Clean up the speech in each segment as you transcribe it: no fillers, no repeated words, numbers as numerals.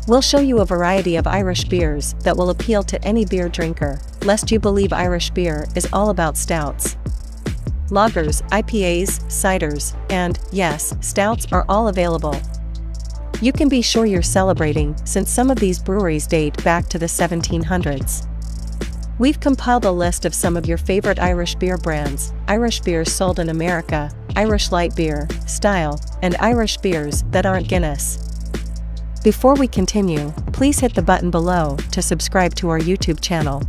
We'll show you a variety of Irish beers that will appeal to any beer drinker, lest you believe Irish beer is all about stouts. Lagers, IPAs, ciders, and, yes, stouts are all available. You can be sure you're celebrating, since some of these breweries date back to the 1700s. We've compiled a list of some of your favorite Irish beer brands, Irish beers sold in America, Irish light beer, style, and Irish beers that aren't Guinness. Before we continue, please hit the button below to subscribe to our YouTube channel.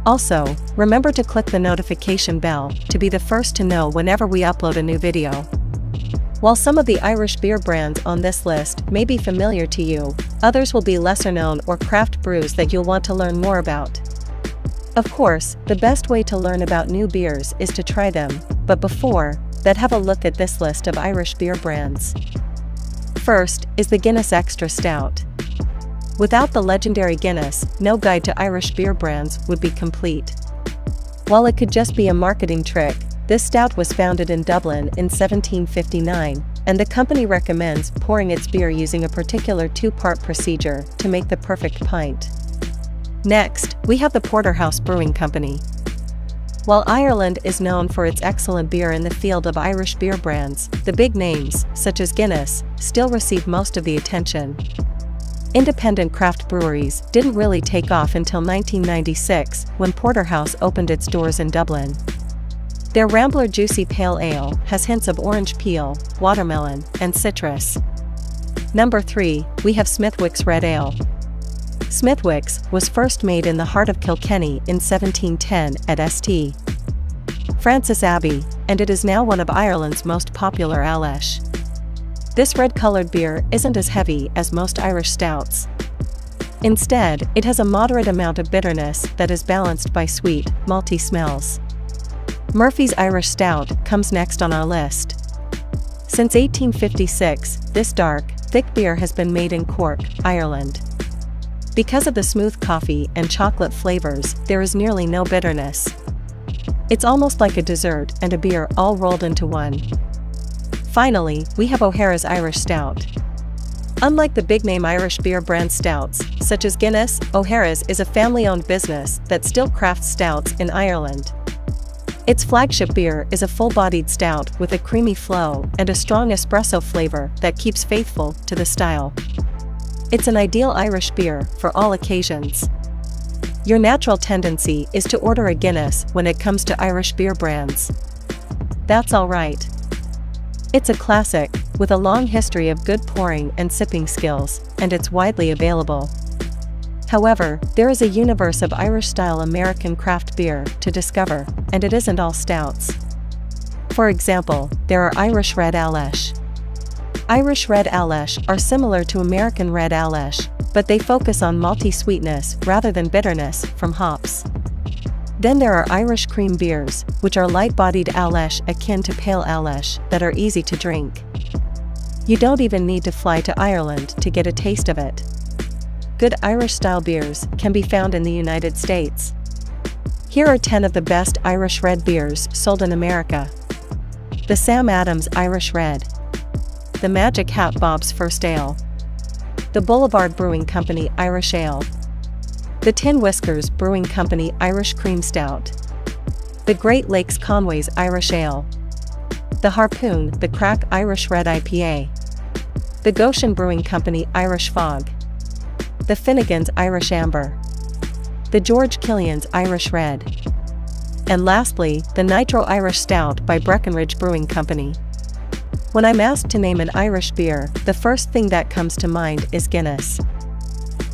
Also, remember to click the notification bell to be the first to know whenever we upload a new video. While some of the Irish beer brands on this list may be familiar to you, others will be lesser known or craft brews that you'll want to learn more about. Of course, the best way to learn about new beers is to try them, but before that, have a look at this list of Irish beer brands. First is the Guinness Extra Stout. Without the legendary Guinness, no guide to Irish beer brands would be complete. While it could just be a marketing trick, this stout was founded in Dublin in 1759, and the company recommends pouring its beer using a particular two-part procedure to make the perfect pint. Next, we have the Porterhouse Brewing Company. While Ireland is known for its excellent beer in the field of Irish beer brands, the big names, such as Guinness, still receive most of the attention. Independent craft breweries didn't really take off until 1996, when Porterhouse opened its doors in Dublin. Their Rambler Juicy Pale Ale has hints of orange peel, watermelon, and citrus. Number 3, we have Smithwick's Red Ale. Smithwick's was first made in the heart of Kilkenny in 1710 at St. Francis Abbey, and it is now one of Ireland's most popular ales. This red-colored beer isn't as heavy as most Irish stouts. Instead, it has a moderate amount of bitterness that is balanced by sweet, malty smells. Murphy's Irish Stout comes next on our list. Since 1856, this dark, thick beer has been made in Cork, Ireland. Because of the smooth coffee and chocolate flavors, there is nearly no bitterness. It's almost like a dessert and a beer all rolled into one. Finally, we have O'Hara's Irish Stout. Unlike the big-name Irish beer brand stouts, such as Guinness, O'Hara's is a family-owned business that still crafts stouts in Ireland. Its flagship beer is a full-bodied stout with a creamy flow and a strong espresso flavor that keeps faithful to the style. It's an ideal Irish beer for all occasions. Your natural tendency is to order a Guinness when it comes to Irish beer brands. That's alright. It's a classic, with a long history of good pouring and sipping skills, and it's widely available. However, there is a universe of Irish-style American craft beer to discover, and it isn't all stouts. For example, there are Irish Red Ales. Irish Red Ales are similar to American Red Ales, but they focus on malty sweetness rather than bitterness from hops. Then there are Irish cream beers, which are light-bodied ales akin to pale ales that are easy to drink. You don't even need to fly to Ireland to get a taste of it. Good Irish-style beers can be found in the United States. Here are 10 of the best Irish red beers sold in America. The Sam Adams Irish Red. The Magic Hat Bob's First Ale. The Boulevard Brewing Company Irish Ale. The Tin Whiskers Brewing Company Irish Cream Stout. The Great Lakes Conway's Irish Ale. The Harpoon The Crack Irish Red IPA. The Goshen Brewing Company Irish Fog. The Finnegan's Irish Amber. The George Killian's Irish Red. And lastly, the Nitro Irish Stout by Breckenridge Brewing Company. When I'm asked to name an Irish beer, the first thing that comes to mind is Guinness.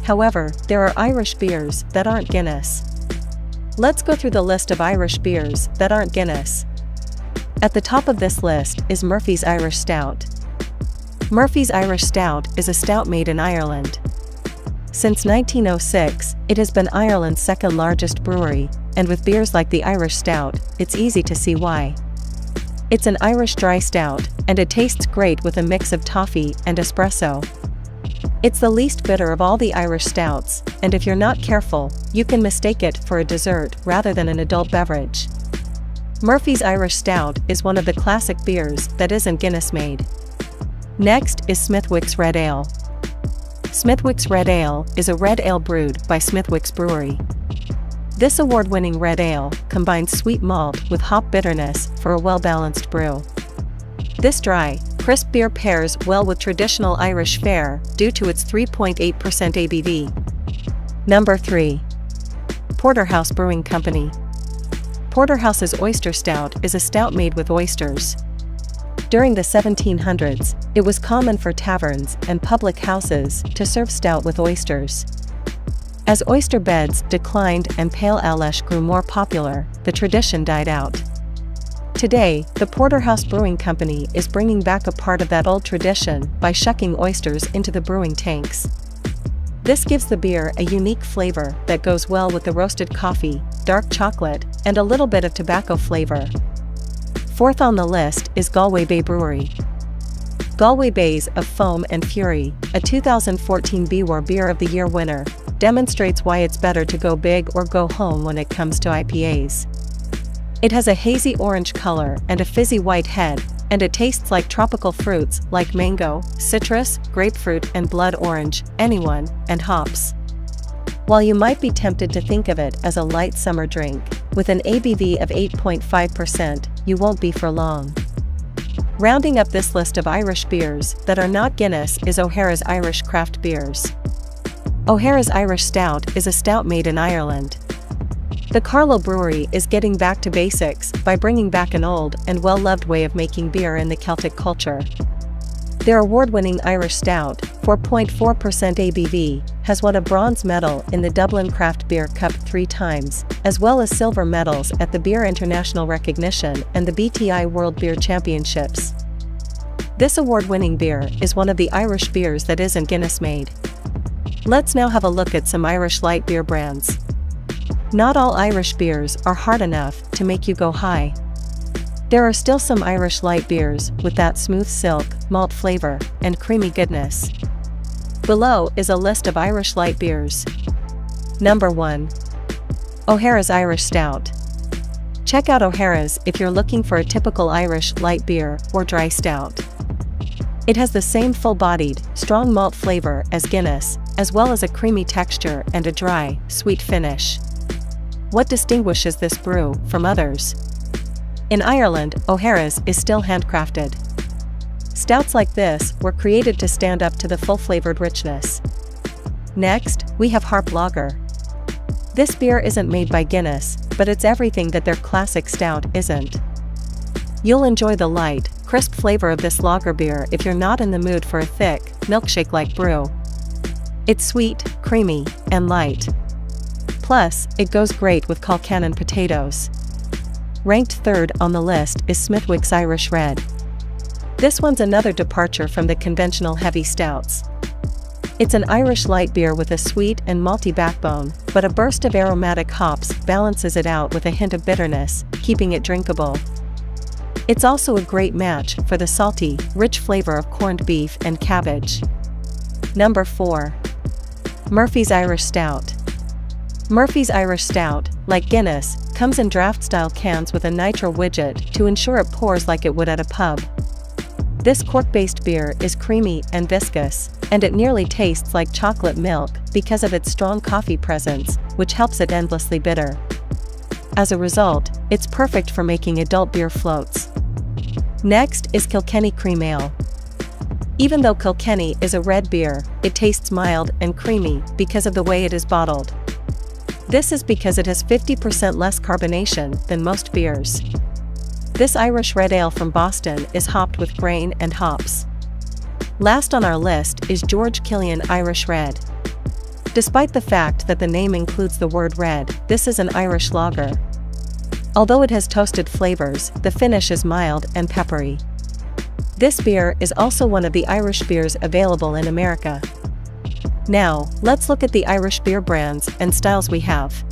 However, there are Irish beers that aren't Guinness. Let's go through the list of Irish beers that aren't Guinness. At the top of this list is Murphy's Irish Stout. Murphy's Irish Stout is a stout made in Ireland. Since 1906, it has been Ireland's second largest brewery, and with beers like the Irish Stout, it's easy to see why. It's an Irish dry stout, and it tastes great with a mix of toffee and espresso. It's the least bitter of all the Irish stouts, and if you're not careful, you can mistake it for a dessert rather than an adult beverage. Murphy's Irish Stout is one of the classic beers that isn't Guinness made. Next is Smithwick's Red Ale. Smithwick's Red Ale is a red ale brewed by Smithwick's Brewery. This award-winning red ale combines sweet malt with hop bitterness for a well-balanced brew. This dry, crisp beer pairs well with traditional Irish fare due to its 3.8% ABV. Number 3. Porterhouse Brewing Company. Porterhouse's Oyster Stout is a stout made with oysters. During the 1700s, it was common for taverns and public houses to serve stout with oysters. As oyster beds declined and pale ale grew more popular, the tradition died out. Today, the Porterhouse Brewing Company is bringing back a part of that old tradition by shucking oysters into the brewing tanks. This gives the beer a unique flavor that goes well with the roasted coffee, dark chocolate, and a little bit of tobacco flavor. Fourth on the list is Galway Bay Brewery. Galway Bay's Of Foam and Fury, a 2014 BWAR Beer of the Year winner, demonstrates why it's better to go big or go home when it comes to IPAs. It has a hazy orange color and a fizzy white head, and it tastes like tropical fruits like mango, citrus, grapefruit and blood orange, anyone, and hops. While you might be tempted to think of it as a light summer drink, with an ABV of 8.5%, you won't be for long. Rounding up this list of Irish beers that are not Guinness is O'Hara's Irish Craft Beers. O'Hara's Irish Stout is a stout made in Ireland. The Carlow Brewery is getting back to basics by bringing back an old and well-loved way of making beer in the Celtic culture. Their award-winning Irish Stout, 4.4% ABV, has won a bronze medal in the Dublin Craft Beer Cup 3 times, as well as silver medals at the Beer International Recognition and the BTI World Beer Championships. This award-winning beer is one of the Irish beers that isn't Guinness made. Let's now have a look at some Irish light beer brands. Not all Irish beers are hard enough to make you go high. There are still some Irish light beers with that smooth silk, malt flavor, and creamy goodness. Below is a list of Irish light beers. Number 1. O'Hara's Irish Stout. Check out O'Hara's if you're looking for a typical Irish light beer or dry stout. It has the same full-bodied, strong malt flavor as Guinness, as well as a creamy texture and a dry, sweet finish. What distinguishes this brew from others? In Ireland, O'Hara's is still handcrafted. Stouts like this were created to stand up to the full-flavored richness. Next, we have Harp Lager. This beer isn't made by Guinness, but it's everything that their classic stout isn't. You'll enjoy the light, crisp flavor of this lager beer if you're not in the mood for a thick, milkshake-like brew. It's sweet, creamy, and light. Plus, it goes great with Kilkenny potatoes. Ranked third on the list is Smithwick's Irish Red. This one's another departure from the conventional heavy stouts. It's an Irish light beer with a sweet and malty backbone, but a burst of aromatic hops balances it out with a hint of bitterness, keeping it drinkable. It's also a great match for the salty, rich flavor of corned beef and cabbage. Number 4. Murphy's Irish Stout. Murphy's Irish Stout, like Guinness, comes in draft-style cans with a nitro widget to ensure it pours like it would at a pub. This Cork-based beer is creamy and viscous, and it nearly tastes like chocolate milk because of its strong coffee presence, which helps it endlessly bitter. As a result, it's perfect for making adult beer floats. Next is Kilkenny Cream Ale. Even though Kilkenny is a red beer, it tastes mild and creamy because of the way it is bottled. This is because it has 50% less carbonation than most beers. This Irish red ale from Boston is hopped with grain and hops. Last on our list is George Killian Irish Red. Despite the fact that the name includes the word red, this is an Irish lager. Although it has toasted flavors, the finish is mild and peppery. This beer is also one of the Irish beers available in America. Now, let's look at the Irish beer brands and styles we have.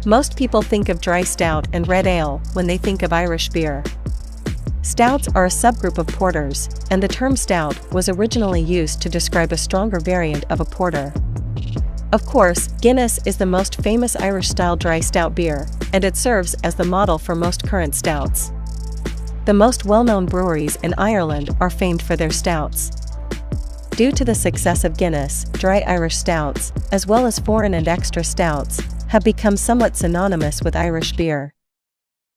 Most people think of dry stout and red ale when they think of Irish beer. Stouts are a subgroup of porters, and the term stout was originally used to describe a stronger variant of a porter. Of course, Guinness is the most famous Irish-style dry stout beer, and it serves as the model for most current stouts. The most well-known breweries in Ireland are famed for their stouts. Due to the success of Guinness, dry Irish stouts, as well as foreign and extra stouts, have become somewhat synonymous with Irish beer.